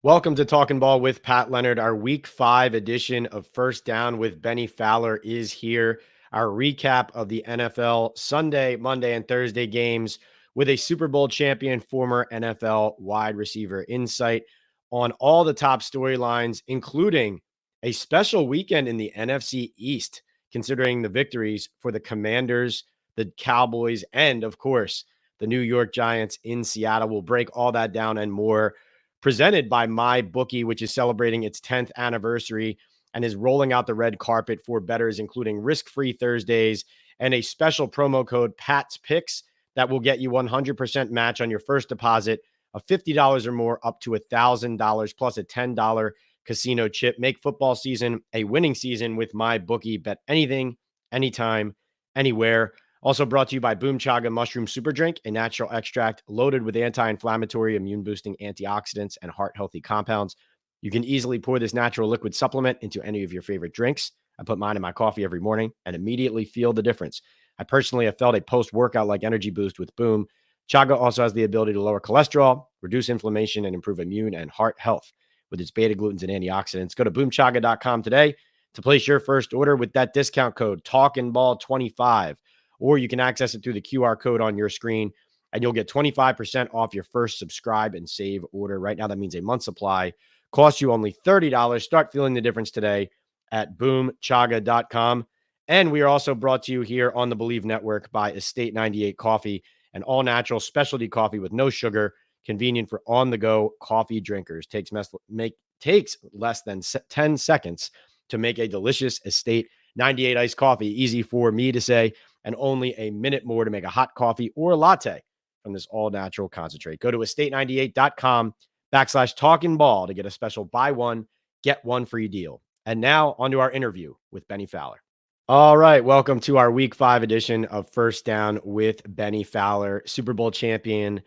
Welcome to Talking Ball with Pat Leonard. Our Week 5 edition of First Down with Bennie Fowler is here. Our recap of the NFL Sunday, Monday, and Thursday games with a Super Bowl champion, former NFL wide receiver insight on all the top storylines, including a special weekend in the NFC East, considering the victories for the Commanders, the Cowboys, and, of course, the New York Giants in Seattle. We'll break all that down and more, presented by my bookie, which is celebrating its 10th anniversary and is rolling out the red carpet for bettors, including risk-free Thursdays and a special promo code Pat's Picks that will get you 100% match on your first deposit of $50 or more, up to $1,000 plus a $10 casino chip. Make football season a winning season with my bookie. Bet anything, anytime, anywhere. Also brought to you by Boom Chaga Mushroom Super Drink, a natural extract loaded with anti-inflammatory, immune-boosting antioxidants and heart-healthy compounds. You can easily pour this natural liquid supplement into any of your favorite drinks. I put mine in my coffee every morning and immediately feel the difference. I personally have felt a post-workout-like energy boost with Boom. Chaga also has the ability to lower cholesterol, reduce inflammation, and improve immune and heart health with its beta-glucans and antioxidants. Go to boomchaga.com today to place your first order with that discount code TalkingBall25. Or you can access it through the QR code on your screen, and you'll get 25% off your first subscribe and save order. Right now, that means a month supply. Costs you only $30. Start feeling the difference today at boomchaga.com. And we are also brought to you here on the Believe Network by Estate 98 Coffee, an all-natural specialty coffee with no sugar, convenient for on-the-go coffee drinkers. Takes less than 10 seconds to make a delicious Estate 98 iced coffee. Easy for me to say, and only a minute more to make a hot coffee or a latte from this all-natural concentrate. Go to estate98.com/talkingball to get a special buy one, get one free deal. And now on to our interview with Bennie Fowler. All right, welcome to our Week 5 edition of First Down with Bennie Fowler, Super Bowl champion,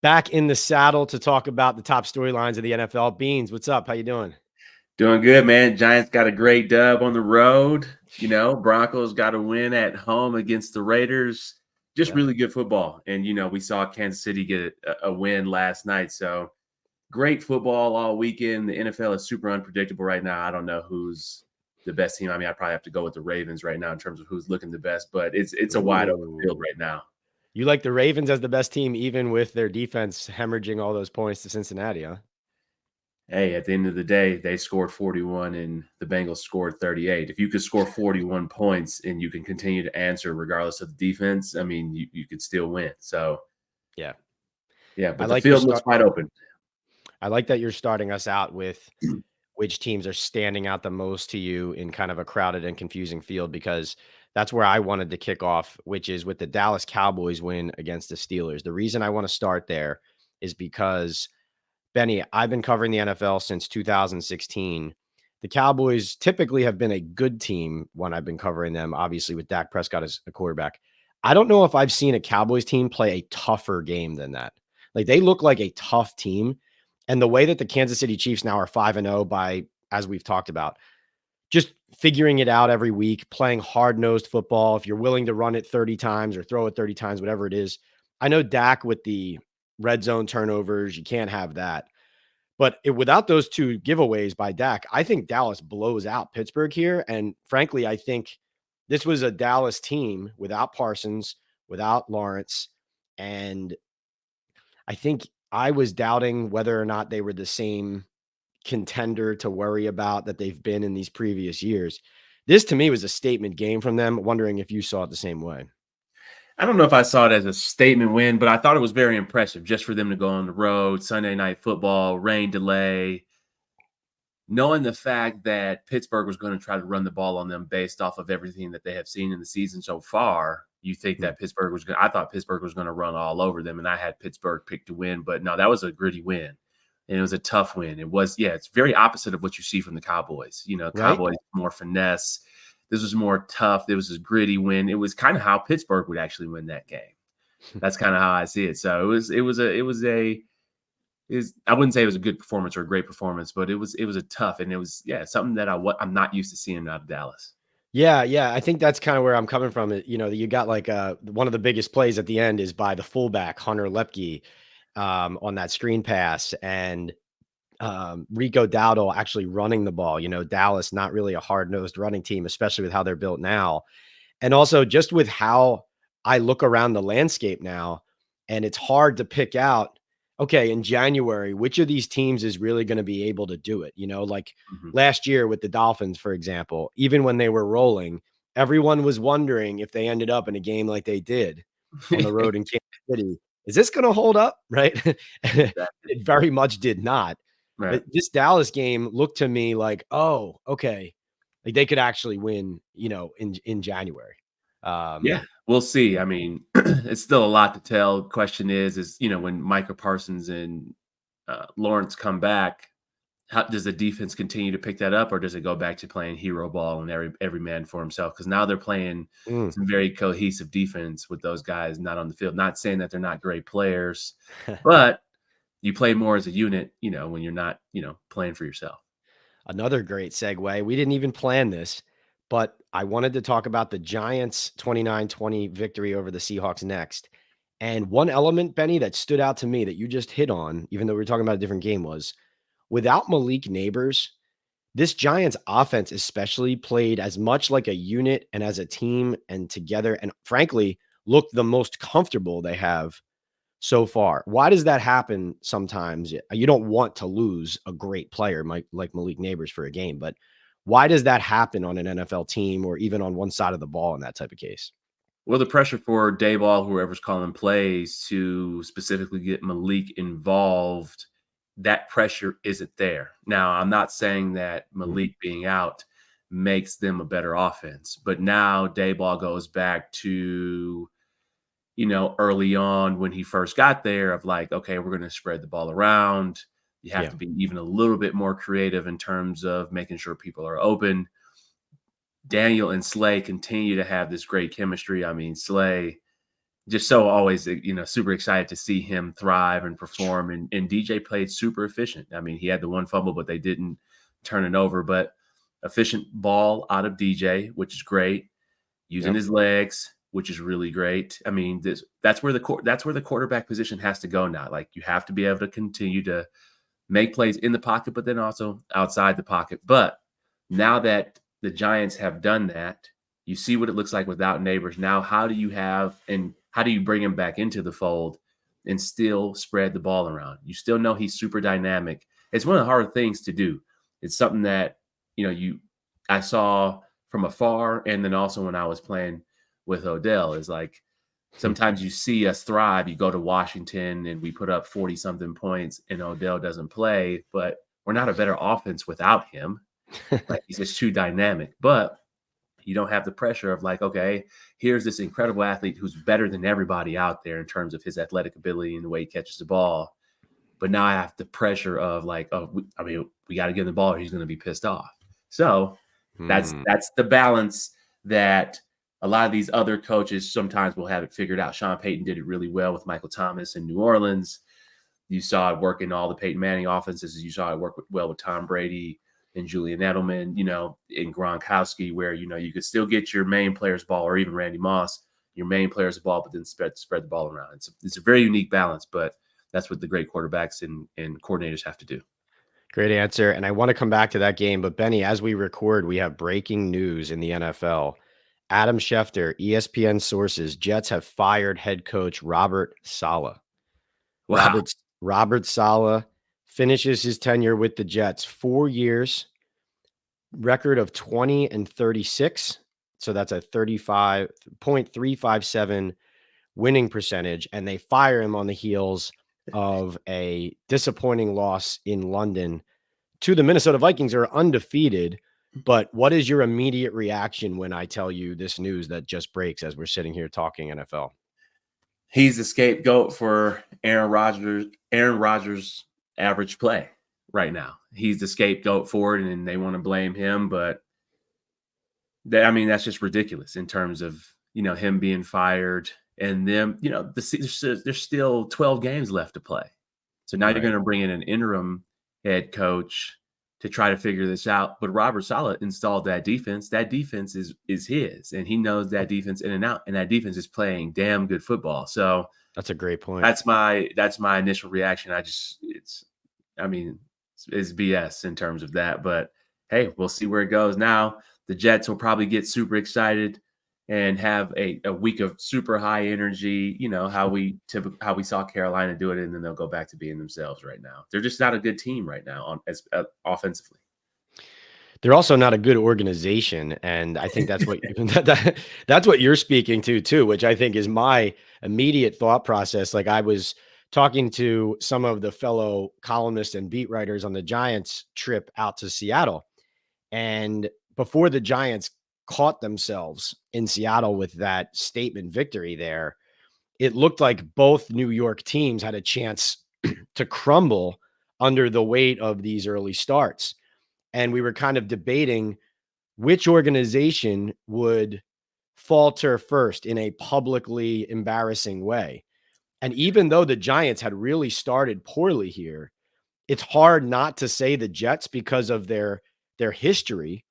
back in the saddle to talk about the top storylines of the NFL. Beans, what's up? How you doing? Doing good, man. Giants got a great dub on the road. Broncos got a win at home against the Raiders. Just really good football. And, we saw Kansas City get a win last night. So great football all weekend. The NFL is super unpredictable right now. I don't know who's the best team. I mean, I probably have to go with the Ravens right now in terms of who's looking the best, but it's a wide open field right now. You like the Ravens as the best team, even with their defense hemorrhaging all those points to Cincinnati, huh? Hey, at the end of the day, they scored 41 and the Bengals scored 38. If you could score 41 points and you can continue to answer regardless of the defense, I mean, you could still win. So, yeah, but the field looks wide open. I like that you're starting us out with which teams are standing out the most to you in kind of a crowded and confusing field, because that's where I wanted to kick off, which is with the Dallas Cowboys win against the Steelers. The reason I want to start there is because, Benny, I've been covering the NFL since 2016. The Cowboys typically have been a good team when I've been covering them, obviously with Dak Prescott as a quarterback. I don't know if I've seen a Cowboys team play a tougher game than that. Like, they look like a tough team. And the way that the Kansas City Chiefs now are 5-0 by, as we've talked about, just figuring it out every week, playing hard-nosed football. If you're willing to run it 30 times or throw it 30 times, whatever it is. I know Dak with the red zone turnovers, you can't have that. But without those two giveaways by Dak, I think Dallas blows out Pittsburgh here. And frankly, I think this was a Dallas team without Parsons, without Lawrence. And I think I was doubting whether or not they were the same contender to worry about that they've been in these previous years. This to me was a statement game from them. Wondering if you saw it the same way. I don't know if I saw it as a statement win, but I thought it was very impressive just for them to go on the road, Sunday night football, rain delay, knowing the fact that Pittsburgh was going to try to run the ball on them based off of everything that they have seen in the season so far. You think that Pittsburgh was going to, I thought Pittsburgh was going to run all over them, and I had Pittsburgh picked to win, but no, that was a gritty win. And it was a tough win. It was, it's very opposite of what you see from the Cowboys. Cowboys more finesse. This was more tough. It was a gritty win. It was kind of how Pittsburgh would actually win that game. That's kind of how I see it. So I wouldn't say it was a good performance or a great performance, but it was a tough, and it was something that I'm not used to seeing out of Dallas. Yeah. I think that's kind of where I'm coming from. You got like one of the biggest plays at the end is by the fullback Hunter Lepke on that screen pass, and Rico Dowdle actually running the ball. Dallas, not really a hard-nosed running team, especially with how they're built now. And also just with how I look around the landscape now, and it's hard to pick out, okay, in January, which of these teams is really going to be able to do it? Like Mhm. last year with the Dolphins, for example, even when they were rolling, everyone was wondering if they ended up in a game like they did on the road in Kansas City. Is this going to hold up? Right. Exactly. It very much did not. Right. But this Dallas game looked to me like, oh, okay. Like they could actually win, in January. Um, Yeah, we'll see. I mean, it's still a lot to tell. Question is, when Micah Parsons and Lawrence come back, how does the defense continue to pick that up, or does it go back to playing hero ball and every man for himself? Because now they're playing mm. some very cohesive defense with those guys not on the field. Not saying that they're not great players, but you play more as a unit, when you're not, playing for yourself. Another great segue. We didn't even plan this, but I wanted to talk about the Giants 29-20 victory over the Seahawks next. And one element, Benny, that stood out to me that you just hit on, even though we were talking about a different game, was without Malik Neighbors, this Giants offense especially played as much like a unit and as a team and together, and frankly, looked the most comfortable they have so far. Why does that happen sometimes? You don't want to lose a great player like Malik Neighbors for a game, but why does that happen on an NFL team or even on one side of the ball in that type of case? Well, the pressure for Dayball, whoever's calling plays, to specifically get Malik involved, that pressure isn't there. Now, I'm not saying that Mm, Malik being out makes them a better offense, but now Dayball goes back to, early on when he first got there of like, okay, we're going to spread the ball around. You have yeah. to be even a little bit more creative in terms of making sure people are open. Daniel and Slay continue to have this great chemistry. I mean, Slay just so always, super excited to see him thrive and perform. And DJ played super efficient. I mean, he had the one fumble, but they didn't turn it over. But efficient ball out of DJ, which is great. Using Yep. his legs, which is really great. I mean, that's where the quarterback position has to go now. Like you have to be able to continue to make plays in the pocket, but then also outside the pocket. But now that the Giants have done that, you see what it looks like without Neighbors. Now, how do you bring him back into the fold and still spread the ball around? You still know he's super dynamic. It's one of the hard things to do. It's something that, I saw from afar, and then also when I was playing with Odell, is like sometimes you see us thrive. You go to Washington and we put up 40 something points and Odell doesn't play, but we're not a better offense without him. Like he's just too dynamic. But you don't have the pressure of like, okay, here's this incredible athlete who's better than everybody out there in terms of his athletic ability and the way he catches the ball. But now I have the pressure of like, we got to give him the ball or he's going to be pissed off. So that's Hmm. that's the balance that a lot of these other coaches sometimes will have it figured out. Sean Payton did it really well with Michael Thomas in New Orleans. You saw it work in all the Peyton Manning offenses. You saw it work well with Tom Brady and Julian Edelman, in Gronkowski, where, you could still get your main player's ball or even Randy Moss, your main player's ball, but then spread the ball around. It's a very unique balance, but that's what the great quarterbacks and coordinators have to do. Great answer. And I want to come back to that game. But Benny, as we record, we have breaking news in the NFL. Adam Schefter, ESPN sources, Jets have fired head coach Robert Saleh. Wow. Robert Saleh finishes his tenure with the Jets 4 years, record of 20 and 36. So that's a 35.357 winning percentage. And they fire him on the heels of a disappointing loss in London to the Minnesota Vikings, are undefeated. But what is your immediate reaction when I tell you this news that just breaks as we're sitting here talking NFL? He's the scapegoat for Aaron Rodgers' average play right now. He's the scapegoat for it, and they want to blame him. But that's just ridiculous in terms of him being fired and them. There's still 12 games left to play, so now you're Right. going to bring in an interim head coach to try to figure this out. But Robert Saleh installed that defense. That defense is his, and he knows that defense in and out. And that defense is playing damn good football. So That's a great point. that's my initial reaction. I mean, is BS in terms of that. But hey, we'll see where it goes. Now the Jets will probably get super excited and have a week of super high energy. You know how we saw Carolina do it, and then they'll go back to being themselves. Right now, they're just not a good team right now offensively. They're also not a good organization, and I think that's what that's what you're speaking to too, which I think is my immediate thought process. Like I was talking to some of the fellow columnists and beat writers on the Giants trip out to Seattle, and before the Giants caught themselves in Seattle with that statement victory there, it looked like both New York teams had a chance to crumble under the weight of these early starts. And we were kind of debating which organization would falter first in a publicly embarrassing way. And even though the Giants had really started poorly here, it's hard not to say the Jets because of their history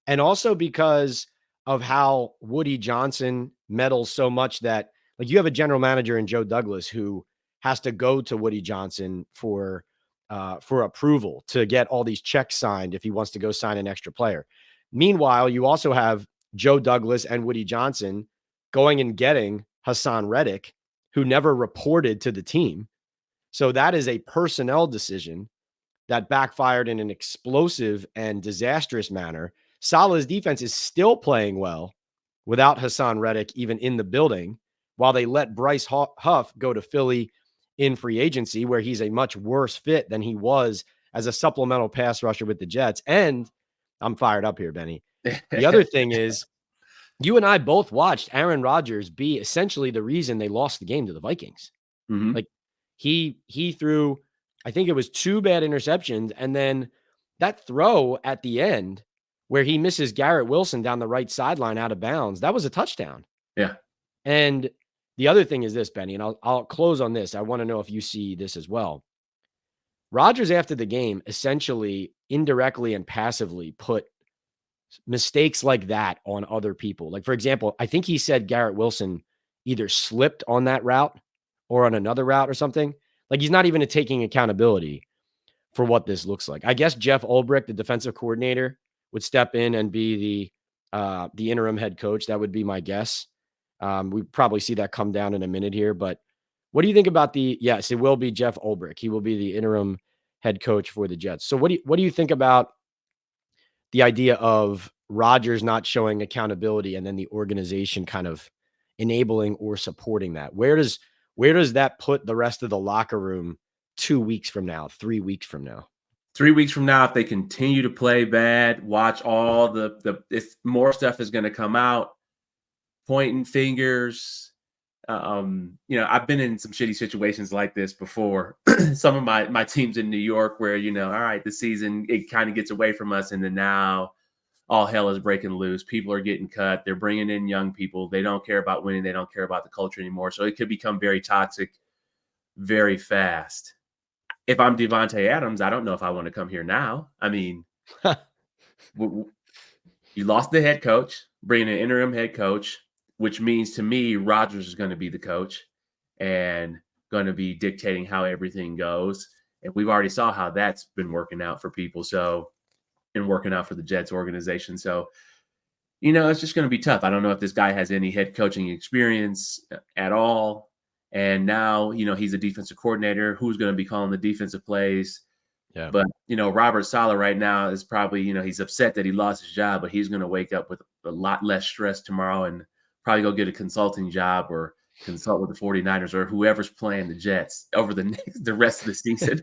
and also because of how Woody Johnson meddles so much that like you have a general manager in Joe Douglas who has to go to Woody Johnson for approval to get all these checks signed if he wants to go sign an extra player. Meanwhile, you also have Joe Douglas and Woody Johnson going and getting Hassan Reddick, who never reported to the team. So that is a personnel decision that backfired in an explosive and disastrous manner. Saleh's defense is still playing well without Hassan Reddick even in the building, while they let Bryce Huff go to Philly in free agency, where he's a much worse fit than he was as a supplemental pass rusher with the Jets. And I'm fired up here, Benny. The other thing is, you and I both watched Aaron Rodgers be essentially the reason they lost the game to the Vikings. Mm-hmm. Like he threw, I think it was 2 bad interceptions, and then that throw at the end where he misses Garrett Wilson down the right sideline out of bounds, that was a touchdown. Yeah. And the other thing is this, Benny, and I'll close on this. I want to know if you see this as well. Rodgers, after the game, essentially indirectly and passively put mistakes like that on other people. Like, for example, I think he said Garrett Wilson either slipped on that route or on another route or something. Like, he's not even taking accountability for what this looks like. I guess Jeff Ulbrich, the defensive coordinator, would step in and be the interim head coach. That would be my guess. We probably see that come down in a minute here, but what do you think about yes, it will be Jeff Ulbrich. He will be the interim head coach for the Jets. So what do you think about the idea of Rodgers not showing accountability and then the organization kind of enabling or supporting that? Where does that put the rest of the locker room 2 weeks from now, 3 weeks from now? 3 weeks from now, if they continue to play bad, watch all if more stuff is going to come out, pointing fingers. I've been in some shitty situations like this before. Some of my teams in New York where, all right, the season, it kind of gets away from us. And then now all hell is breaking loose. People are getting cut. They're bringing in young people. They don't care about winning. They don't care about the culture anymore. So it could become very toxic very fast. If I'm Devontae Adams, I don't know if I want to come here now. I mean, you lost the head coach, bringing an interim head coach, which means to me, Rodgers is going to be the coach and going to be dictating how everything goes. And we've already saw how that's been working out for people. So, and working out for the Jets organization. So, it's just going to be tough. I don't know if this guy has any head coaching experience at all. And now, he's a defensive coordinator. Who's going to be calling the defensive plays? Yeah. But, Robert Saleh right now is probably, he's upset that he lost his job, but he's going to wake up with a lot less stress tomorrow and probably go get a consulting job or consult with the 49ers or whoever's playing the Jets over the rest of the season.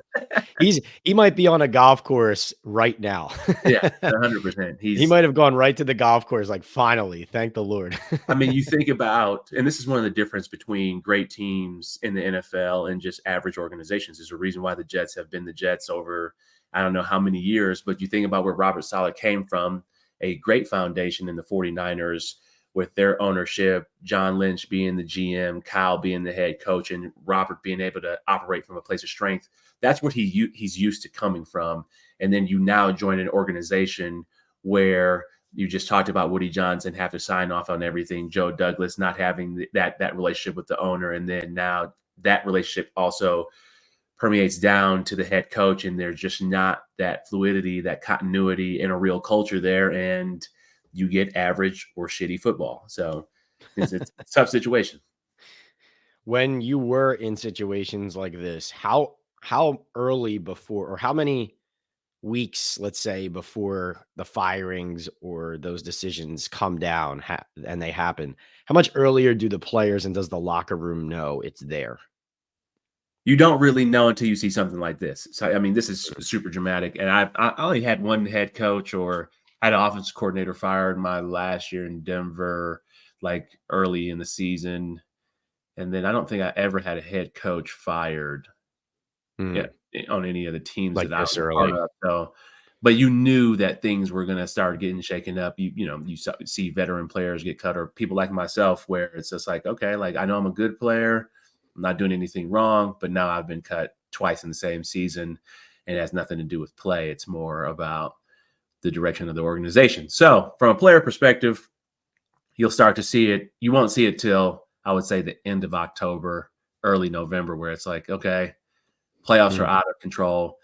He might be on a golf course right now. Yeah, 100%. He might have gone right to the golf course, like, finally, thank the Lord. I mean, you think about, and this is one of the difference between great teams in the NFL and just average organizations. There's a reason why the Jets have been the Jets over, I don't know how many years, but you think about where Robert Saleh came from, a great foundation in the 49ers with their ownership, John Lynch being the GM, Kyle being the head coach, and Robert being able to operate from a place of strength. That's what he's used to coming from. And then you now join an organization where you just talked about Woody Johnson have to sign off on everything, Joe Douglas not having that relationship with the owner, and then now that relationship also permeates down to the head coach, and there's just not that fluidity, that continuity, and a real culture there, and you get average or shitty football. So it's a tough situation. When you were in situations like this, how early before, or how many weeks, let's say, before the firings or those decisions come down and they happen, how much earlier do the players and does the locker room know it's there? You don't really know until you see something like this. So, I mean, this is super dramatic. And I only had one head coach, or had an offensive coordinator fired my last year in Denver, like early in the season. And then I don't think I ever had a head coach fired, yeah, Hmm. on any of the teams Like that I this was a part early. of. So, but you knew that things were going to start getting shaken up. You see veteran players get cut, or people like myself, where it's just like, okay, like I know I'm a good player, I'm not doing anything wrong, but now I've been cut twice in the same season, and it has nothing to do with play. It's more about the direction of the organization. So, from a player perspective, you'll start to see it. You won't see it till, I would say, the end of October, early November, where it's like, okay, playoffs are Hmm. out of control.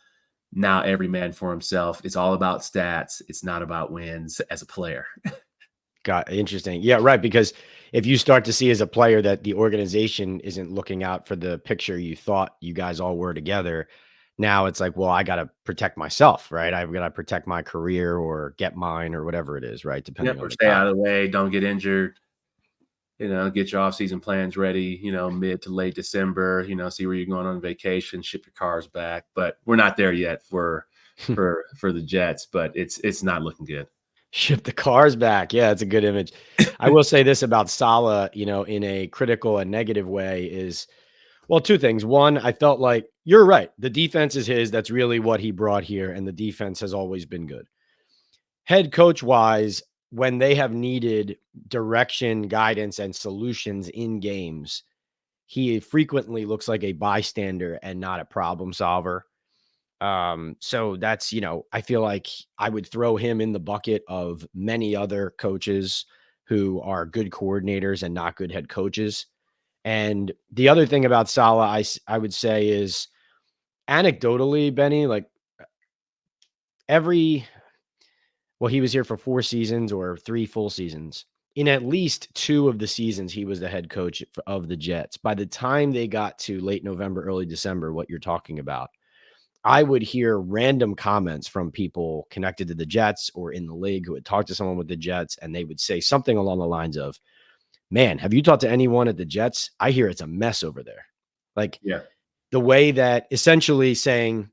Now every man for himself. It's all about stats. It's not about wins as a player. Got interesting. Yeah, right. Because if you start to see as a player that the organization isn't looking out for the picture you thought you guys all were together, now it's like, well, I got to protect myself, right? I've got to protect my career or get mine or whatever it is, right? Yep, Depending or on the stay guy. out of the way. Don't get injured. Get your off-season plans ready. Mid to late December. See where you're going on vacation. Ship your cars back. But we're not there yet for the Jets. But it's not looking good. Ship the cars back. Yeah, it's a good image. I will say this about Salah, in a critical and negative way is, well, two things. One, I felt like you're right. The defense is his. That's really what he brought here. And the defense has always been good. Head coach wise, when they have needed direction, guidance, and solutions in games, he frequently looks like a bystander and not a problem solver. So that's, I feel like I would throw him in the bucket of many other coaches who are good coordinators and not good head coaches. And the other thing about Salah, I would say is anecdotally, Benny, like every, well, he was here for 4 seasons or 3 full seasons. In at least 2 of the seasons, he was the head coach of the Jets. By the time they got to late November, early December, what you're talking about, I would hear random comments from people connected to the Jets or in the league who had talked to someone with the Jets, and they would say something along the lines of, "Man, have you talked to anyone at the Jets? I hear it's a mess over there." Like Yeah. the way that essentially saying,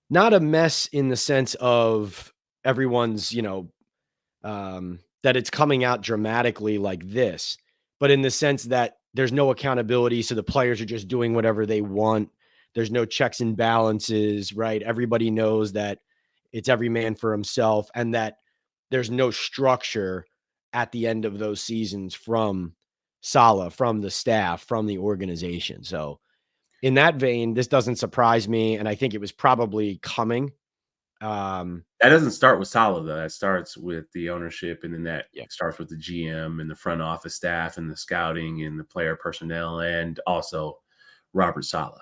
not a mess in the sense of everyone's, that it's coming out dramatically like this, but in the sense that there's no accountability. So the players are just doing whatever they want. There's no checks and balances, right? Everybody knows that it's every man for himself and that there's no structure at the end of those seasons from Salah, from the staff, from the organization. So in that vein, this doesn't surprise me. And I think it was probably coming. Um, That doesn't start with Salah, though. That starts with the ownership, and then that yeah. starts with the GM and the front office staff and the scouting and the player personnel, and also Robert Saleh.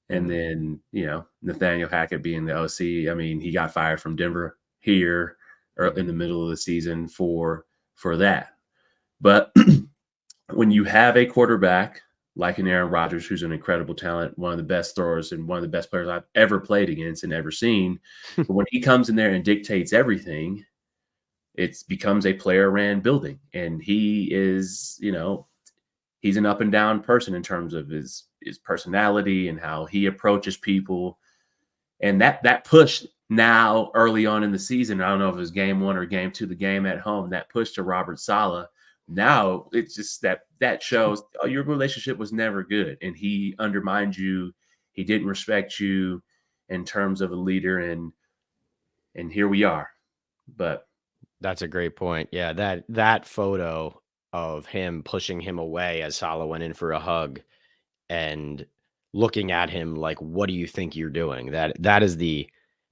And Mm, then, Nathaniel Hackett being the OC. I mean, he got fired from Denver here or in mhm. the middle of the season for that. But when you have a quarterback like an Aaron Rodgers, who's an incredible talent, one of the best throwers and one of the best players I've ever played against and ever seen, but when he comes in there and dictates everything, it becomes a player ran building. And he is, he's an up and down person in terms of his personality and how he approaches people. And that push now early on in the season, I don't know if it was game 1 or game 2, the game at home, that push to Robert Saleh. Now it's just that shows, oh, your relationship was never good, and he undermined you. He didn't respect you in terms of a leader, and here we are. But That's a great point. Yeah, that photo of him pushing him away as Salah went in for a hug and looking at him like, "What do you think you're doing?" That is the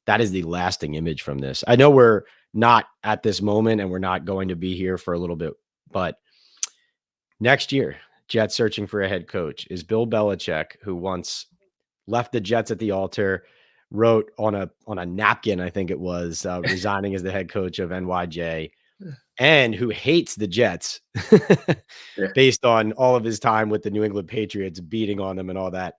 lasting image from this. I know we're not at this moment and we're not going to be here for a little bit, but next year, Jets searching for a head coach is Bill Belichick, who once left the Jets at the altar, wrote on a napkin, I think it was, resigning as the head coach of NYJ, and who hates the Jets Yeah. based on all of his time with the New England Patriots, beating on them and all that.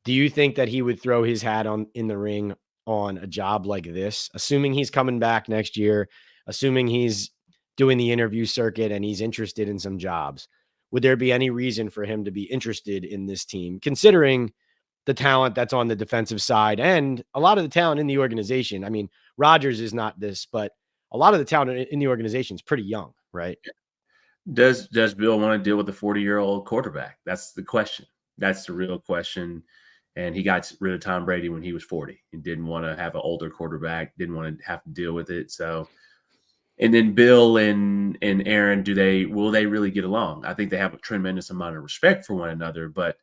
Do you think that he would throw his hat on in the ring on a job like this, assuming he's coming back next year, assuming he's doing the interview circuit and he's interested in some jobs? Would there be any reason for him to be interested in this team, considering the talent that's on the defensive side and a lot of the talent in the organization? I mean, Rodgers is not this, but a lot of the talent in the organization is pretty young, right? Does Bill want to deal with a 40-year-old quarterback? That's the question. That's the real question. And he got rid of Tom Brady when he was 40 and didn't want to have an older quarterback, didn't want to have to deal with it. So, and then Bill and Aaron, will they really get along? I think they have a tremendous amount of respect for one another, but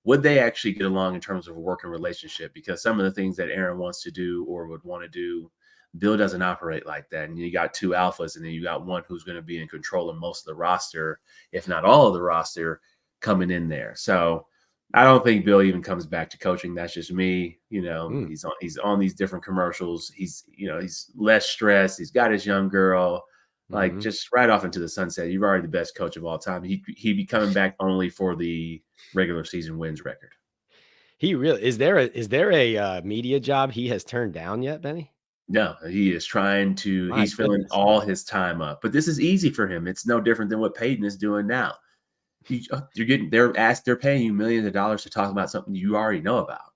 would they actually get along in terms of a working relationship? Because some of the things that Aaron wants to do or would want to do, Bill doesn't operate like that. And you got two alphas, and then you got one who's going to be in control of most of the roster, if not all of the roster, coming in there. So I don't think Bill even comes back to coaching. That's just me. He's on these different commercials. He's less stressed. He's got his young girl, like just right off into the sunset. You're already the best coach of all time. He'd be coming back only for the regular season wins record. He really is there a media job he has turned down yet, Benny? No, he is trying to. My He's filling goodness. all his time up, but this is easy for him. It's no different than what Peyton is doing now. They're paying you millions of dollars to talk about something you already know about.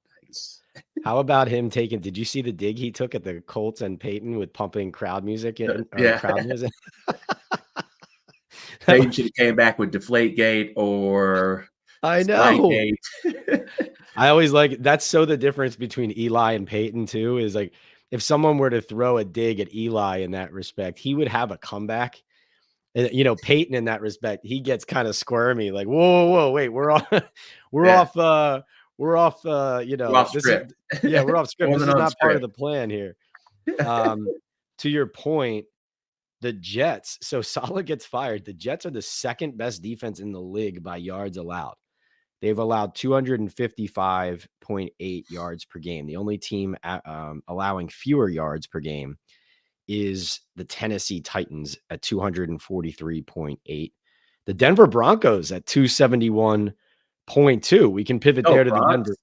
How about him did you see the dig he took at the Colts and Peyton with pumping crowd music in, or Yeah, crowd music? Peyton should have came back with Deflategate or I know. Spygate. I always that's so the difference between Eli and Peyton too, is like if someone were to throw a dig at Eli in that respect, he would have a comeback. And, Peyton in that respect, he gets kind of squirmy, like, whoa, wait, we're off, we're Yeah. off, we're off, We're off this script. is, yeah, we're off script. This Wasn't is on not part of script. the plan here. To your point, the Jets, so Saleh gets fired. The Jets are the second best defense in the league by yards allowed. They've allowed 255.8 yards per game. The only team allowing fewer yards per game is the Tennessee Titans at 243.8. The Denver Broncos at 271.2. We can pivot there to the Denver.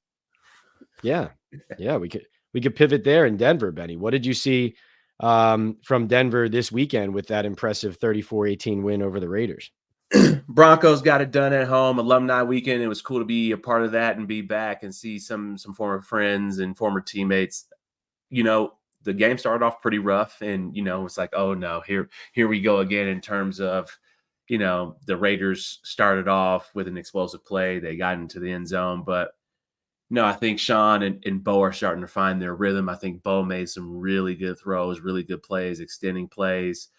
Yeah. Yeah, we could pivot there in Denver, Benny. What did you see from Denver this weekend with that impressive 34-18 win over the Raiders? Broncos got it done at home. Alumni weekend. It was cool to be a part of that and be back and see some former friends and former teammates. The game started off pretty rough, and it's like, oh no, here we go again in terms of, the Raiders started off with an explosive play. They got into the end zone, but no, I think Sean and Bo are starting to find their rhythm. I think Bo made some really good throws, really good plays, extending plays.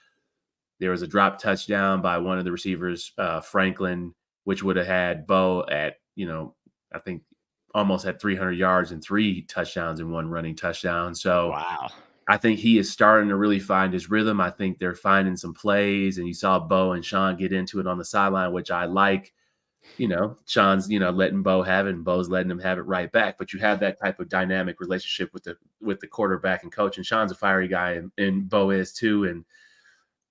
There was a drop touchdown by one of the receivers, Franklin, which would have had Bo at, I think almost had 300 yards and 3 touchdowns and 1 running touchdown. So wow, I think he is starting to really find his rhythm. I think they're finding some plays, and you saw Bo and Sean get into it on the sideline, which I like. Sean's, letting Bo have it, and Bo's letting him have it right back. But you have that type of dynamic relationship with the quarterback and coach. And Sean's a fiery guy, and Bo is too. And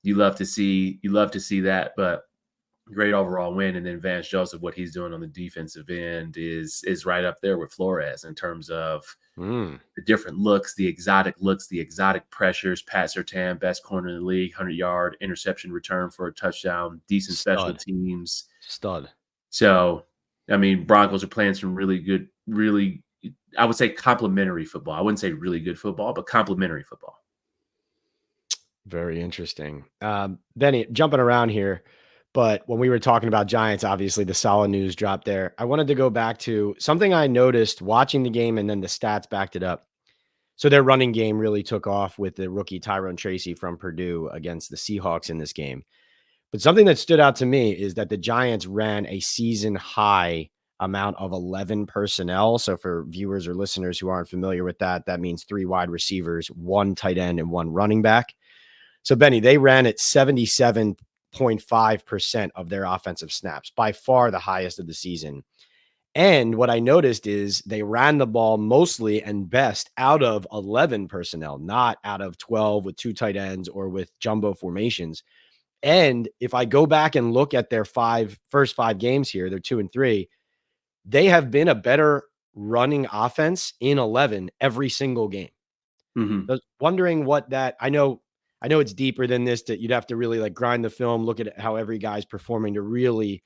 you love to see that. But great overall win. And then Vance Joseph, what he's doing on the defensive end is right up there with Flores in terms of the different looks, the exotic pressures. Pat Surtain, best corner in the league, 100-yard interception return for a touchdown, decent special teams. Stud. So, I mean, Broncos are playing some really good, I would say complimentary football. I wouldn't say really good football, but complimentary football. Very interesting. Benny, jumping around here, but when we were talking about Giants, obviously the Saleh news dropped there. I wanted to go back to something I noticed watching the game, and then the stats backed it up. So their running game really took off with the rookie Tyrone Tracy from Purdue against the Seahawks in this game. But something that stood out to me is that the Giants ran a season high amount of 11 personnel. So for viewers or listeners who aren't familiar with that, that means 3 wide receivers, 1 tight end, and 1 running back. So Benny, they ran at 77.5% of their offensive snaps, by far the highest of the season. And what I noticed is they ran the ball mostly and best out of 11 personnel, not out of 12 with two tight ends or with jumbo formations. And if I go back and look at their first five games here, they're 2-3, they have been a better running offense in 11 every single game. Mm-hmm. I was wondering what that I know it's deeper than this, that you'd have to really like grind the film, look at how every guy's performing to really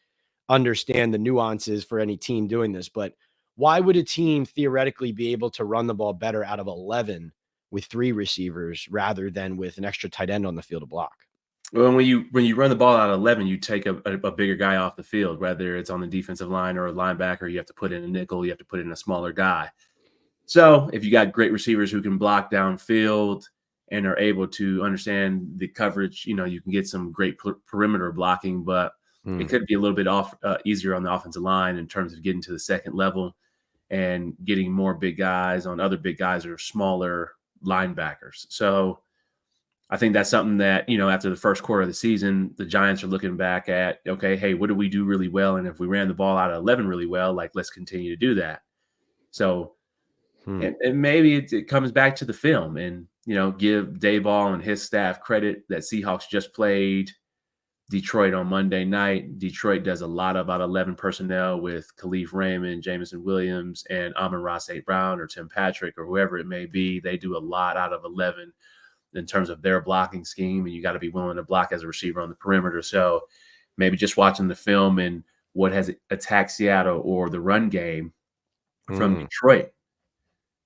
understand the nuances for any team doing this. But why would a team theoretically be able to run the ball better out of 11 with three receivers rather than with an extra tight end on the field to block? Well, when you run the ball out of 11, you take a bigger guy off the field, whether it's on the defensive line or a linebacker. You have to put in a nickel. You have to put in a smaller guy. So if you got great receivers who can block downfield and are able to understand the coverage, you can get some great perimeter blocking, but it could be a little bit easier on the offensive line in terms of getting to the second level and getting more big guys on other big guys or smaller linebackers. So I think that's something that, after the first quarter of the season, the Giants are looking back at, okay, hey, what do we do really well? And if we ran the ball out of 11 really well, like, let's continue to do that. So, and maybe it comes back to the film and, give Dayball and his staff credit that Seahawks just played Detroit on Monday night. Detroit does a lot of about 11 personnel with Khalif Raymond, Jameson Williams, and Amon-Ra St. Brown or Tim Patrick or whoever it may be. They do a lot out of 11 in terms of their blocking scheme, and you got to be willing to block as a receiver on the perimeter. So maybe just watching the film and what has attacked Seattle or the run game from Detroit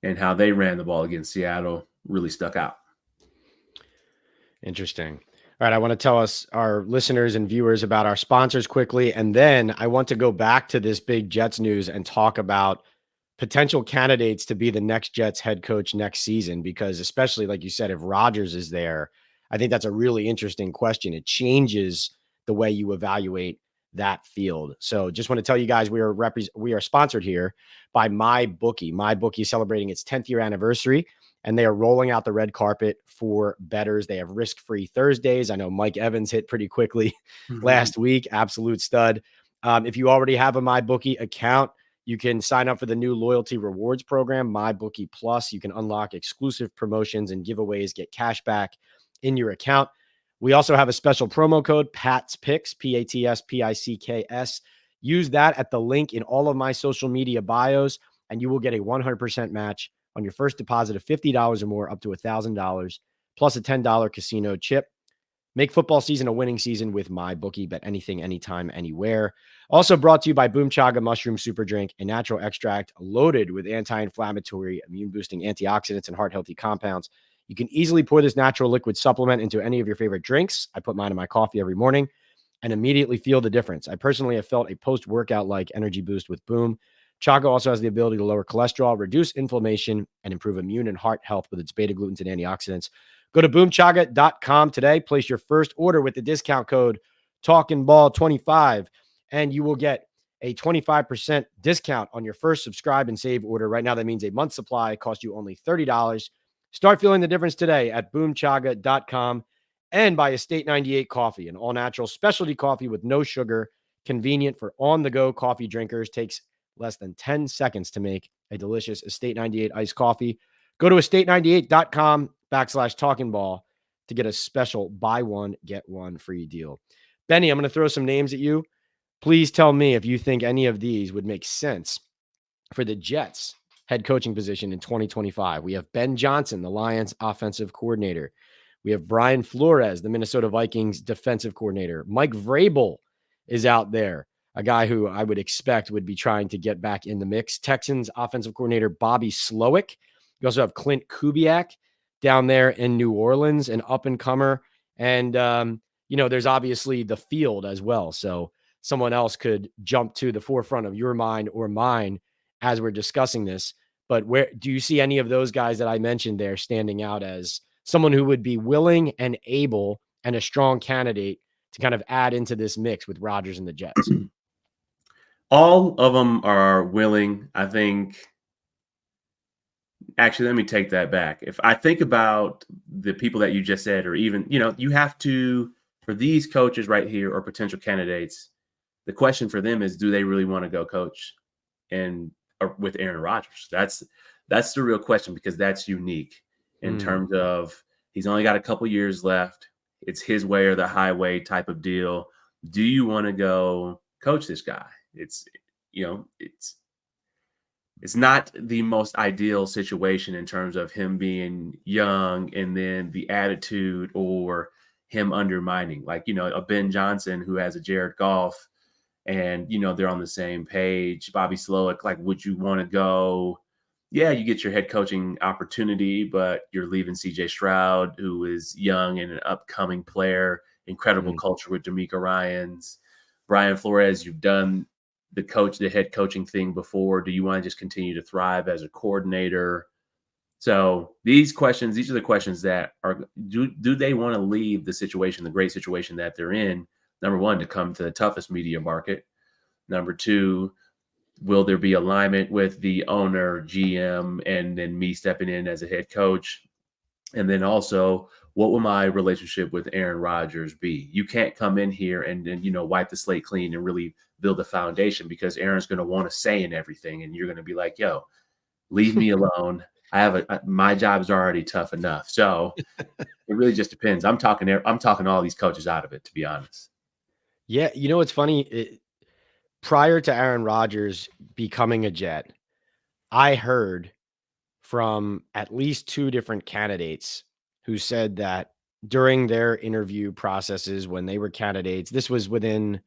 and how they ran the ball against Seattle really stuck out. Interesting. All right, I want to tell our listeners and viewers about our sponsors quickly, and then I want to go back to this big Jets news and talk about potential candidates to be the next Jets head coach next season, because especially like you said, if Rodgers is there, I think that's a really interesting question. It changes the way you evaluate that field. So just want to tell you guys, we are sponsored here by MyBookie. MyBookie is celebrating its 10th year anniversary, and they are rolling out the red carpet for bettors. They have risk-free Thursdays. I know Mike Evans hit pretty quickly last week. Absolute stud. If you already have a MyBookie account, you can sign up for the new loyalty rewards program, MyBookie Plus. You can unlock exclusive promotions and giveaways, get cash back in your account. We also have a special promo code, Pat's Picks, PATSPICKS. Use that at the link in all of my social media bios, and you will get a 100% match on your first deposit of $50 or more, up to $1,000, plus a $10 casino chip. Make football season a winning season with MyBookie. Bet anything, anytime, anywhere. Also brought to you by Boom Chaga Mushroom Super Drink, a natural extract loaded with anti-inflammatory, immune-boosting antioxidants and heart-healthy compounds. You can easily pour this natural liquid supplement into any of your favorite drinks. I put mine in my coffee every morning and immediately feel the difference. I personally have felt a post-workout-like energy boost with Boom. Chaga also has the ability to lower cholesterol, reduce inflammation, and improve immune and heart health with its beta-glucans and antioxidants. Go to boomchaga.com today. Place your first order with the discount code TalkingBall25, and you will get a 25% discount on your first subscribe and save order. Right now, that means a month's supply costs you only $30. Start feeling the difference today at boomchaga.com, and by Estate 98 Coffee, an all-natural specialty coffee with no sugar, convenient for on-the-go coffee drinkers. Takes less than 10 seconds to make a delicious Estate 98 iced coffee. Go to estate98.com/talkingball to get a special buy one, get one free deal. Benny, I'm going to throw some names at you. Please tell me if you think any of these would make sense for the Jets head coaching position in 2025. We have Ben Johnson, the Lions offensive coordinator. We have Brian Flores, the Minnesota Vikings defensive coordinator. Mike Vrabel is out there, a guy who I would expect would be trying to get back in the mix. Texans offensive coordinator Bobby Slowick. You also have Clint Kubiak down there in New Orleans, an up-and-comer. And, there's obviously the field as well. So someone else could jump to the forefront of your mind or mine as we're discussing this. But where do you see any of those guys that I mentioned there standing out as someone who would be willing and able and a strong candidate to kind of add into this mix with Rodgers and the Jets? All of them are willing, I think. Actually, let me take that back. If I think about the people that you just said, or even, you have to, for these coaches right here or potential candidates, the question for them is, do they really want to go coach and with Aaron Rodgers? That's the real question, because that's unique in Mm, terms of he's only got a couple years left. It's his way or the highway type of deal. Do you want to go coach this guy? It's you know, it's not the most ideal situation in terms of him being young and then the attitude, or him undermining, like, a Ben Johnson who has a Jared Goff, and they're on the same page. Bobby Slowick, like, would you want to go? Yeah, you get your head coaching opportunity, but you're leaving CJ Stroud, who is young and an upcoming player, incredible mm. culture with D'Amico Ryans. Brian Flores, you've done the head coaching thing before. Do you want to just continue to thrive as a coordinator? So these are the questions that are, do they want to leave the situation, the great situation that they're in? Number one, to come to the toughest media market. Number two, will there be alignment with the owner, GM, and then me stepping in as a head coach? And then also, what will my relationship with Aaron Rodgers be? You can't come in here and then, wipe the slate clean and really build a foundation, because Aaron's going to want to say in everything. And you're going to be like, yo, leave me alone. My job is already tough enough. So it really just depends. I'm talking all these coaches out of it, to be honest. Yeah, what's funny? Prior to Aaron Rodgers becoming a Jet, I heard from at least two different candidates who said that during their interview processes when they were candidates, this was within,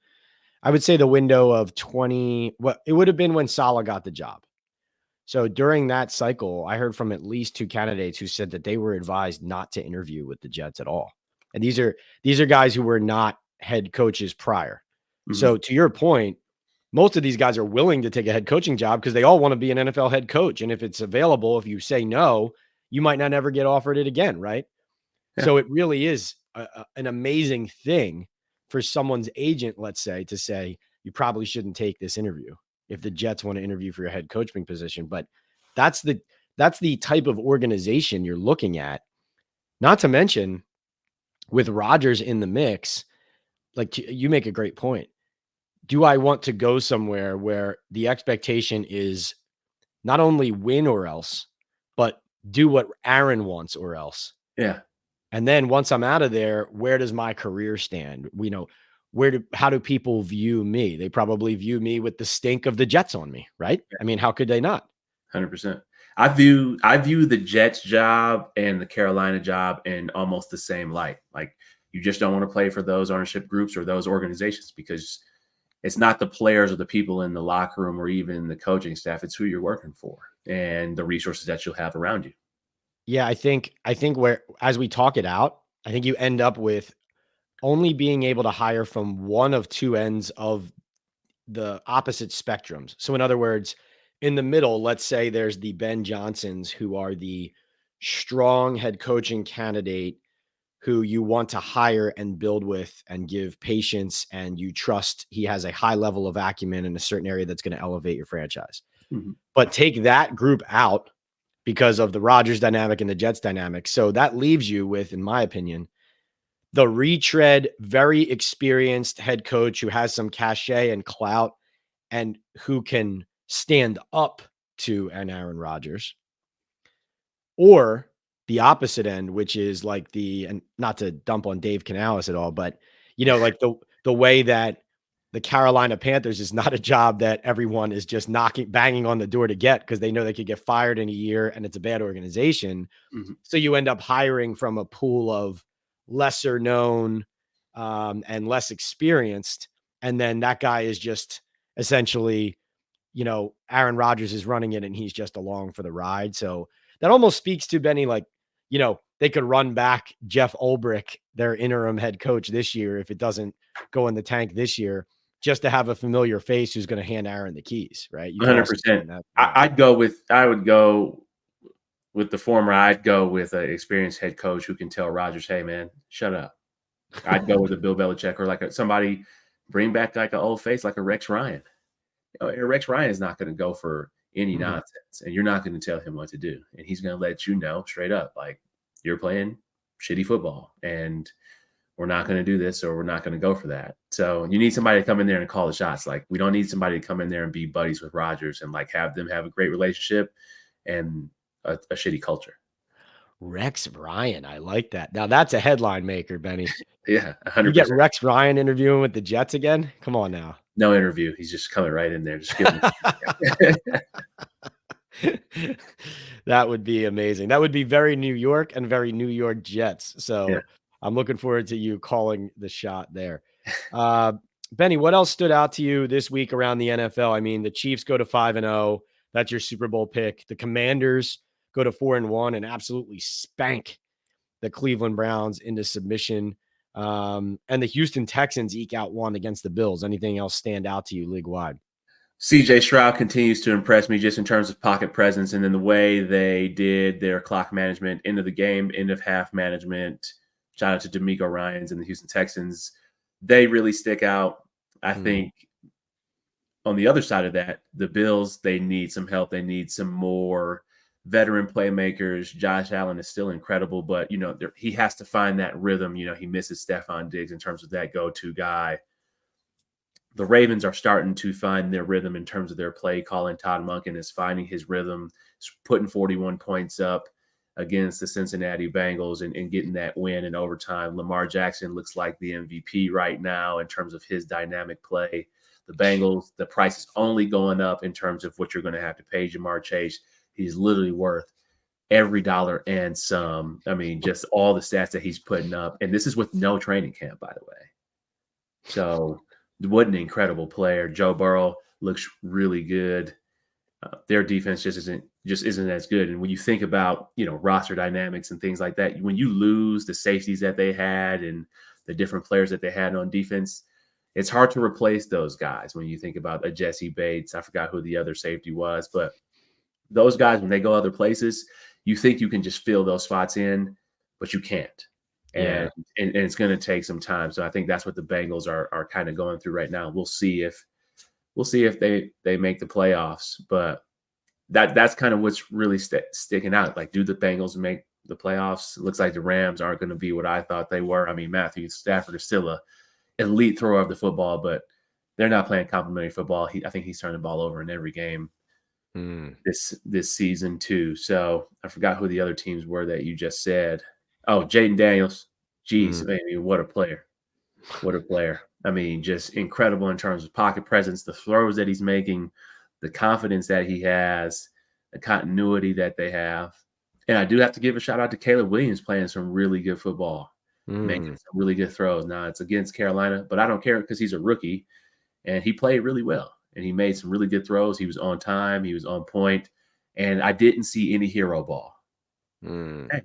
I would say, the window of 20, what it would have been when Saleh got the job. So during that cycle, I heard from at least two candidates who said that they were advised not to interview with the Jets at all. And these are guys who were not head coaches prior. Mhm. So to your point, most of these guys are willing to take a head coaching job because they all want to be an NFL head coach. And if it's available, if you say no, you might not ever get offered it again, right? Yeah, So it really is an amazing thing for someone's agent, let's say, to say, you probably shouldn't take this interview if the Jets want to interview for your head coaching position. But that's the that's the type of organization you're looking at. Not to mention, with Rodgers in the mix, like you make a great point. Do I want to go somewhere where the expectation is not only win or else, but do what Aaron wants or else? yeah. And then once I'm out of there, where does my career stand? How do people view me? They probably view me with the stink of the Jets on me, right? I mean, how could they not? 100%. I view the Jets job and the Carolina job in almost the same light. Like, you just don't want to play for those ownership groups or those organizations, because it's not the players or the people in the locker room or even the coaching staff. It's who you're working for and the resources that you'll have around you. Yeah, I think where as we talk it out, I think you end up with only being able to hire from one of two ends of the opposite spectrums. So in other words, in the middle, let's say there's the Ben Johnsons who are the strong head coaching candidate who you want to hire and build with and give patience and you trust he has a high level of acumen in a certain area that's going to elevate your franchise. Mhm. But take that group out because of the Rodgers dynamic and the Jets dynamic. So that leaves you with, in my opinion, the retread, very experienced head coach who has some cachet and clout and who can stand up to an Aaron Rodgers, or the opposite end, which is like and not to dump on Dave Canales at all, but like the way that the Carolina Panthers is not a job that everyone is just banging on the door to get because they know they could get fired in a year and it's a bad organization. Mhm. So you end up hiring from a pool of lesser known and less experienced. And then that guy is just essentially, Aaron Rodgers is running it and he's just along for the ride. So that almost speaks to Benny, like, they could run back Jeff Ulbrich, their interim head coach this year, if it doesn't go in the tank this year, just to have a familiar face who's going to hand Aaron the keys, right? You could also 100%. find that. I, Yeah. I'd go with I would go with the former. I'd go with an experienced head coach who can tell Rodgers, "Hey, man, shut up." I'd go with a Bill Belichick, or like somebody, bring back like an old face, like a Rex Ryan. Rex Ryan is not going to go for any Mhm. nonsense, and you're not going to tell him what to do, and he's going to let you know straight up, like, you're playing shitty football, and we're not going to do this or we're not going to go for that. So you need somebody to come in there and call the shots. Like, we don't need somebody to come in there and be buddies with Rodgers and like have them have a great relationship and a shitty culture. Rex Ryan. I like that. Now that's a headline maker, Benny. Yeah, You get 100%. Rex Ryan interviewing with the Jets again? Come on now. No interview. He's just coming right in there. Just give him. That would be amazing. That would be very New York and very New York Jets. Yeah. So I'm looking forward to you calling the shot there. Uh, Benny, what else stood out to you this week around the NFL? I mean, the Chiefs go to 5-0. That's your Super Bowl pick. The Commanders go to 4-1 and absolutely spank the Cleveland Browns into submission. And the Houston Texans eke out one against the Bills. Anything else stand out to you league wide? CJ Stroud continues to impress me just in terms of pocket presence, and then the way they did their clock management, end of the game, end of half management. Shout out to D'Amico Ryans and the Houston Texans. They really stick out. I think on the other side of that, the Bills, they need some help. They need some more veteran playmakers. Josh Allen is still incredible, but he has to find that rhythm. He misses Stephon Diggs in terms of that go-to guy. The Ravens are starting to find their rhythm in terms of their play calling. Todd Monken is finding his rhythm, putting 41 points up against the Cincinnati Bengals and getting that win in overtime. Lamar Jackson looks like the MVP right now in terms of his dynamic play. The Bengals, the price is only going up in terms of what you're going to have to pay Jamar Chase. He's literally worth every dollar and some. I mean, just all the stats that he's putting up. And this is with no training camp, by the way. So what an incredible player. Joe Burrow looks really good. Their defense just isn't as good. And when you think about, roster dynamics and things like that, when you lose the safeties that they had and the different players that they had on defense, it's hard to replace those guys. When you think about a Jesse Bates, I forgot who the other safety was, but those guys, when they go other places, you think you can just fill those spots in, but you can't. And it's going to take some time. So I think that's what the Bengals are kind of going through right now. We'll see if they make the playoffs, but that's kind of what's really sticking out. Like, do the Bengals make the playoffs? It looks like the Rams aren't going to be what I thought they were. I mean, Matthew Stafford is still a elite thrower of the football, but they're not playing complimentary football. I think he's turning the ball over in every game this season too. So I forgot who the other teams were that you just said. Oh, Jaden Daniels. Jeez, baby, what a player. What a player. I mean, just incredible in terms of pocket presence, the throws that he's making, the confidence that he has, the continuity that they have. And I do have to give a shout out to Caleb Williams playing some really good football, making some really good throws. Now, it's against Carolina, but I don't care because he's a rookie, and he played really well. And he made some really good throws. He was on time. He was on point. And I didn't see any hero ball. Hey,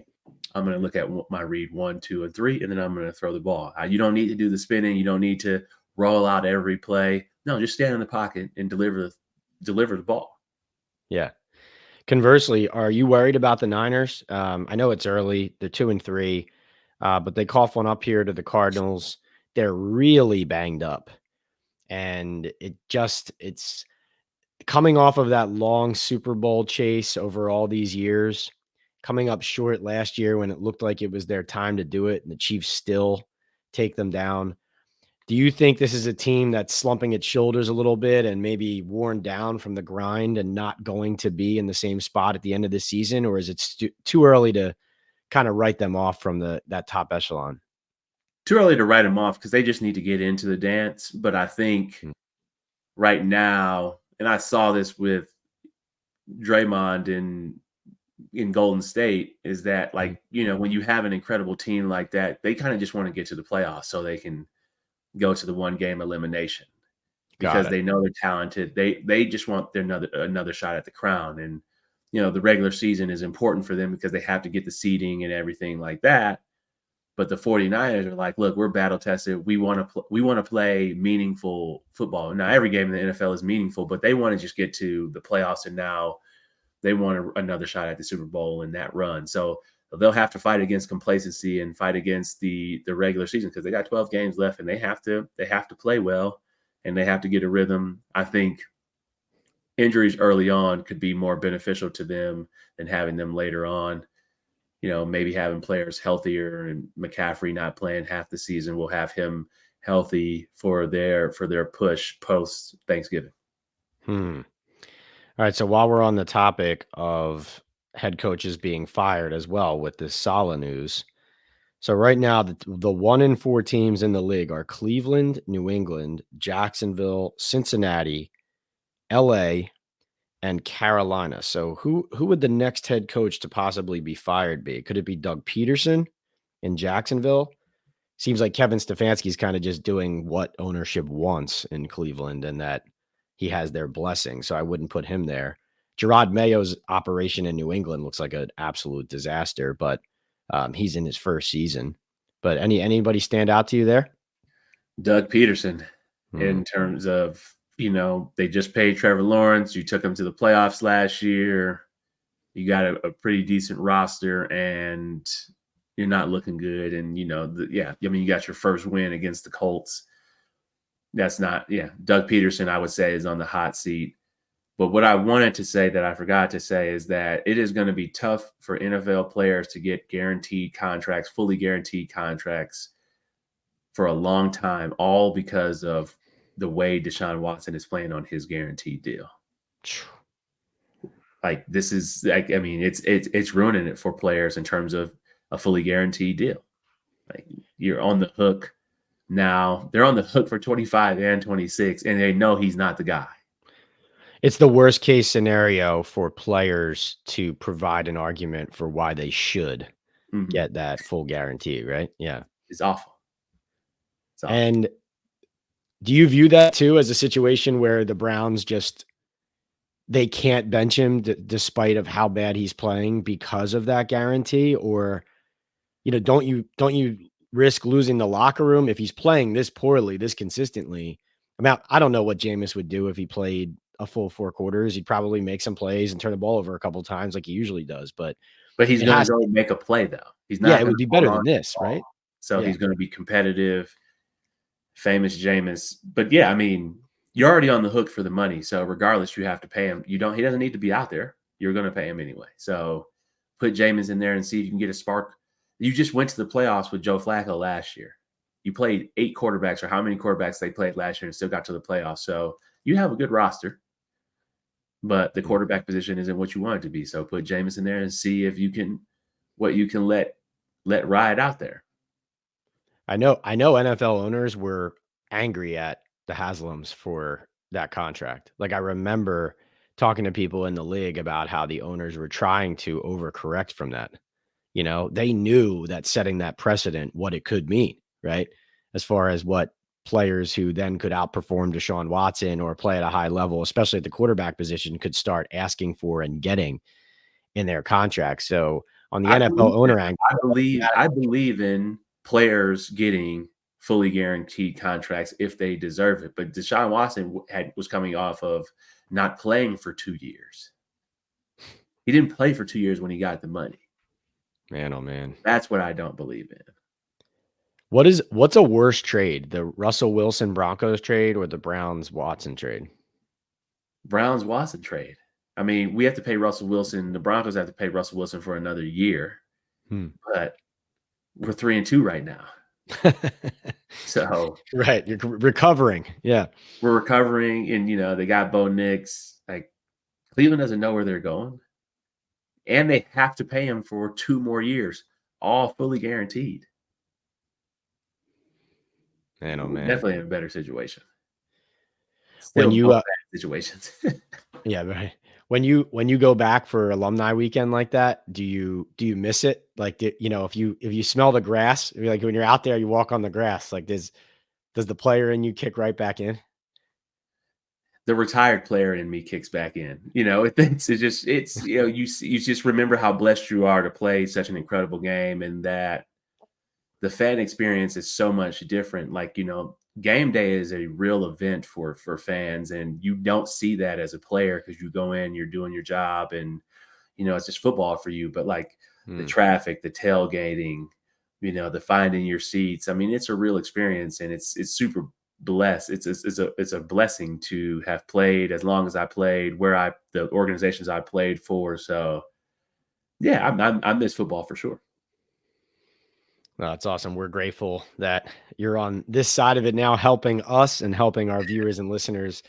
I'm going to look at my read 1, 2, and 3, and then I'm going to throw the ball. You don't need to do the spinning. You don't need to roll out every play. No, just stand in the pocket and deliver the ball. Yeah. Conversely, are you worried about the Niners? I know it's early. They're 2-3, but they cough one up here to the Cardinals. They're really banged up. And it's coming off of that long Super Bowl chase over all these years, coming up short last year when it looked like it was their time to do it, and the Chiefs still take them down. Do you think this is a team that's slumping its shoulders a little bit and maybe worn down from the grind and not going to be in the same spot at the end of the season? Or is it too early to kind of write them off from that top echelon? Too early to write them off because they just need to get into the dance. But I think right now, and I saw this with Draymond in Golden State, is that like, when you have an incredible team like that, they kind of just want to get to the playoffs so they can go to the one game elimination because they know they're talented. They just want their another shot at the crown. And, the regular season is important for them because they have to get the seeding and everything like that. But the 49ers are like, look, we're battle tested. We want to play meaningful football. Now, every game in the NFL is meaningful, but they want to just get to the playoffs, and now they want another shot at the Super Bowl in that run. So they'll have to fight against complacency and fight against the regular season because they got 12 games left, and they have to play well, and they have to get a rhythm. I think injuries early on could be more beneficial to them than having them later on. maybe having players healthier, and McCaffrey not playing half the season will have him healthy for their push post Thanksgiving. All right. So while we're on the topic of head coaches being fired as well with this Saleh news. So right now, the 1-4 teams in the league are Cleveland, New England, Jacksonville, Cincinnati, LA, and Carolina. So who would the next head coach to possibly be fired be? Could it be Doug Peterson in Jacksonville? Seems like Kevin Stefanski's kind of just doing what ownership wants in Cleveland, and that he has their blessing. So I wouldn't put him there. Gerard Mayo's operation in New England looks like an absolute disaster, but he's in his first season. But anybody stand out to you there? Doug Peterson, in terms of, they just paid Trevor Lawrence. You took him to the playoffs last year. You got a pretty decent roster, and you're not looking good. And, you got your first win against the Colts. That's not, Doug Peterson, I would say, is on the hot seat. But what I wanted to say that I forgot to say is that it is going to be tough for NFL players to get guaranteed contracts, fully guaranteed contracts for a long time, all because of the way Deshaun Watson is playing on his guaranteed deal. Like, this is like, it's ruining it for players in terms of a fully guaranteed deal. Like, you're on the hook now. They're on the hook for 25 and 26, and they know he's not the guy. It's the worst case scenario for players to provide an argument for why they should get that full guarantee, right? Yeah. It's awful. And do you view that too as a situation where the Browns they can't bench him despite of how bad he's playing because of that guarantee? Or, don't you risk losing the locker room if he's playing this poorly, this consistently? I don't know what Jameis would do if he played a full 4 quarters. He'd probably make some plays and turn the ball over a couple of times like he usually does. But he's going to go make a play, though. He's not. Yeah, it would be better than this, right? So he's going to be competitive, famous Jameis. But yeah, you're already on the hook for the money. So regardless, you have to pay him. He doesn't need to be out there. You're going to pay him anyway. So put Jameis in there and see if you can get a spark. You just went to the playoffs with Joe Flacco last year. You played 8 quarterbacks, or how many quarterbacks they played last year, and still got to the playoffs. So you have a good roster, but the quarterback position isn't what you want it to be. So put Jameis in there and see if you can, what you can let ride out there. I know NFL owners were angry at the Haslams for that contract. Like, I remember talking to people in the league about how the owners were trying to overcorrect from that. They knew that setting that precedent, what it could mean, right? As far as what players who then could outperform Deshaun Watson or play at a high level, especially at the quarterback position, could start asking for and getting in their contracts. So on the NFL owner angle, I believe in players getting fully guaranteed contracts if they deserve it. But Deshaun Watson was coming off of not playing for 2 years. He didn't play for 2 years when he got the money. Man, oh man. That's what I don't believe in. What's a worse trade? The Russell Wilson Broncos trade or the Browns Watson trade? Browns Watson trade. We have to pay Russell Wilson. The Broncos have to pay Russell Wilson for another year. But we're 3-2 right now. So right, you're recovering. Yeah, we're recovering, and they got Bo Nix. Like, Cleveland doesn't know where they're going, and they have to pay him for 2 more years, all fully guaranteed. Man, oh man, definitely in a better situation. Still, when you bad situations. Yeah, right. When you go back for alumni weekend like that, do you miss it? Like, if you smell the grass, like when you're out there, you walk on the grass, like does the player in you kick right back in? The retired player in me kicks back in. It's you just remember how blessed you are to play such an incredible game, and that the fan experience is so much different. Like, game day is a real event for fans, and you don't see that as a player because you go in, you're doing your job, and it's just football for you. But like the traffic, the tailgating, the finding your seats. It's a real experience, and it's super blessed. It's a blessing to have played as long as I played, the organizations I played for. So Yeah, I miss football for sure. That's awesome. We're grateful that you're on this side of it now, helping us and helping our viewers and listeners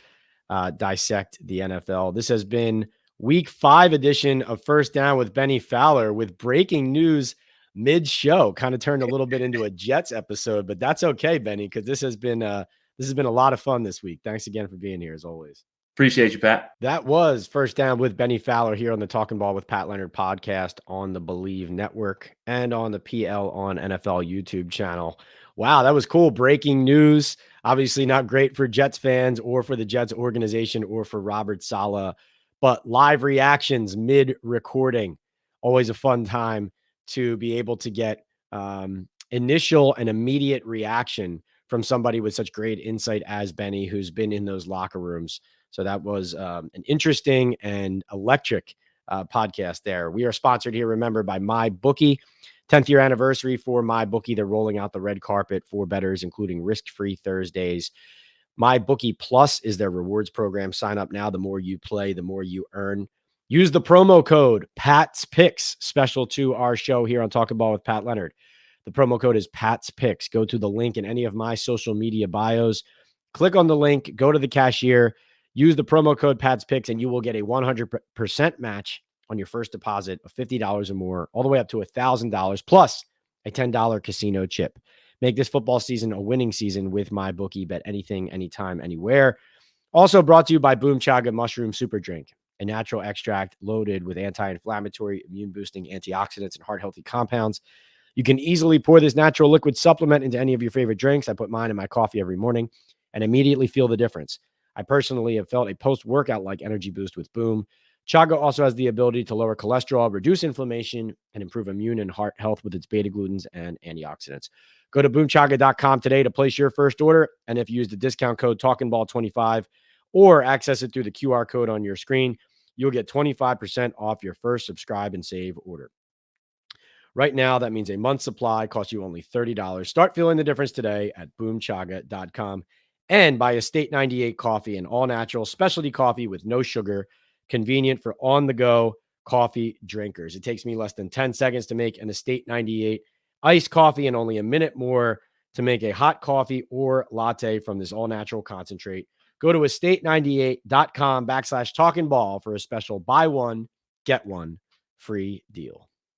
dissect the NFL. This has been week 5 edition of First Down with Bennie Fowler, with breaking news mid-show. Kind of turned a little bit into a Jets episode, but that's okay, Bennie, because this has been a lot of fun this week. Thanks again for being here as always. Appreciate you, Pat. That was First Down with Bennie Fowler here on the Talking Ball with Pat Leonard podcast on the Believe Network and on the PL on NFL YouTube channel. Wow, that was cool. Breaking news. Obviously not great for Jets fans or for the Jets organization or for Robert Saleh, but live reactions mid-recording. Always a fun time to be able to get initial and immediate reaction from somebody with such great insight as Bennie, who's been in those locker rooms. So that was an interesting and electric podcast there. We are sponsored here, remember, by MyBookie. 10th year anniversary for MyBookie. They're rolling out the red carpet for bettors, including risk-free Thursdays. MyBookie Plus is their rewards program. Sign up now. The more you play, the more you earn. Use the promo code Pat's Picks, special to our show here on Talking Ball with Pat Leonard. The promo code is Pat's Picks. Go to the link in any of my social media bios. Click on the link. Go to the cashier. Use the promo code Pat's Picks, and you will get a 100% match on your first deposit of $50 or more, all the way up to $1,000, plus a $10 casino chip. Make this football season a winning season with MyBookie. Bet anything, anytime, anywhere. Also brought to you by Boom Chaga Mushroom Super Drink, a natural extract loaded with anti-inflammatory, immune-boosting antioxidants and heart-healthy compounds. You can easily pour this natural liquid supplement into any of your favorite drinks. I put mine in my coffee every morning and immediately feel the difference. I personally have felt a post-workout-like energy boost with Boom. Chaga also has the ability to lower cholesterol, reduce inflammation, and improve immune and heart health with its beta-glucans and antioxidants. Go to boomchaga.com today to place your first order, and if you use the discount code TalkingBall25 or access it through the QR code on your screen, you'll get 25% off your first subscribe and save order. Right now, that means a month's supply costs you only $30. Start feeling the difference today at boomchaga.com. And buy Estate 98 coffee, an all-natural specialty coffee with no sugar, convenient for on-the-go coffee drinkers. It takes me less than 10 seconds to make an Estate 98 iced coffee and only a minute more to make a hot coffee or latte from this all-natural concentrate. Go to estate98.com/talkingball for a special buy one, get one free deal.